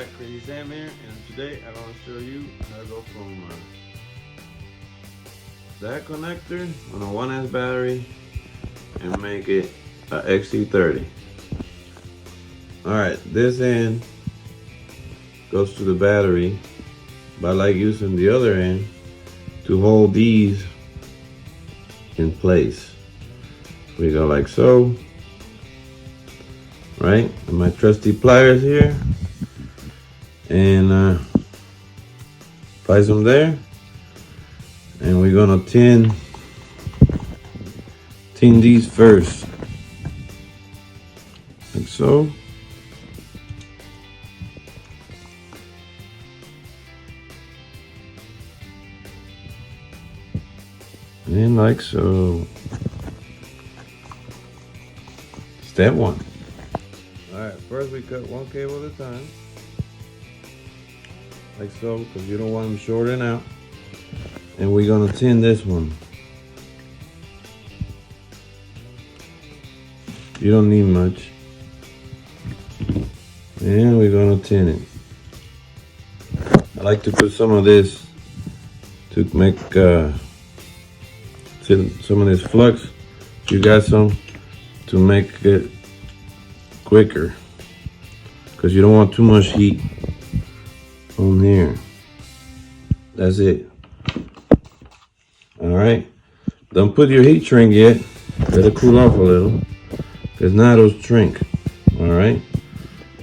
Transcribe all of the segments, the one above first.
back, Crazy Sam here, and today I'm going to show you how to go from that connector on a 1S battery and make it a Xt30. Alright, this end goes to the battery, but I like using the other end to hold these in place. We go like so, right? And my trusty pliers here, and place them there, and we're gonna tin these first, like so. And like so. Step one. Alright, first we cut one cable at a time. Like so, because you don't want them shorting out. And we're gonna tin this one. You don't need much. And we're gonna tin it. I like to put some of this to make some of this flux. If you got some, to make it quicker, because you don't want too much heat on here. That's it. All right, don't put your heat shrink yet. Let it cool off a little, because now it'll shrink. All right,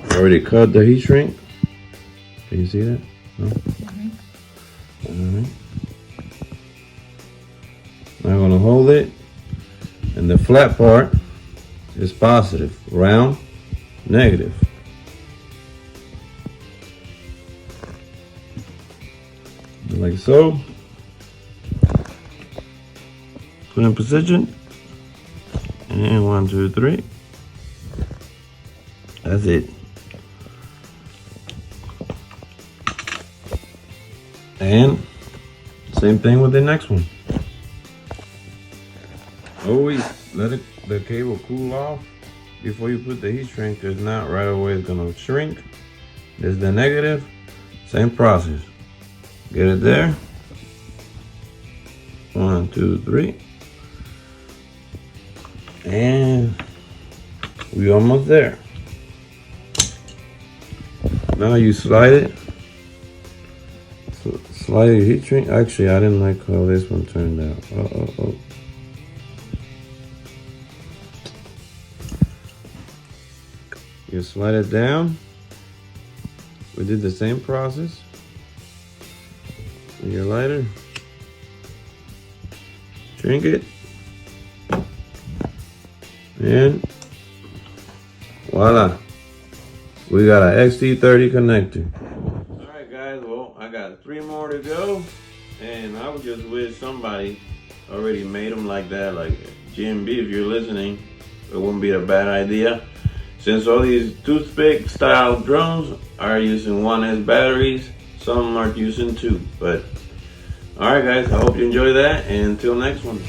I already cut the heat shrink. Can you see that? No? All right, now I'm gonna hold it, and the flat part is positive, round, negative. Like so. Put in position. And 1, 2, 3. That's it. And same thing with the next one. Always let the cable cool off before you put the heat shrink, because not right away it's gonna shrink. This is the negative. Same process. Get it there. 1, 2, 3. And we almost there. Now you slide it. Slide your heat shrink. Actually, I didn't like how this one turned out. Oh. You slide it down. We did the same process with your lighter. Shrink it. And voila. We got an Xt30 connector. Alright guys, well, I got 3 more to go. And I would just wish somebody already made them like that, like GMB, if you're listening. It wouldn't be a bad idea, since all these toothpick style drones are using 1S batteries. Some are using 2, but alright guys, I hope you enjoy that, and until next one.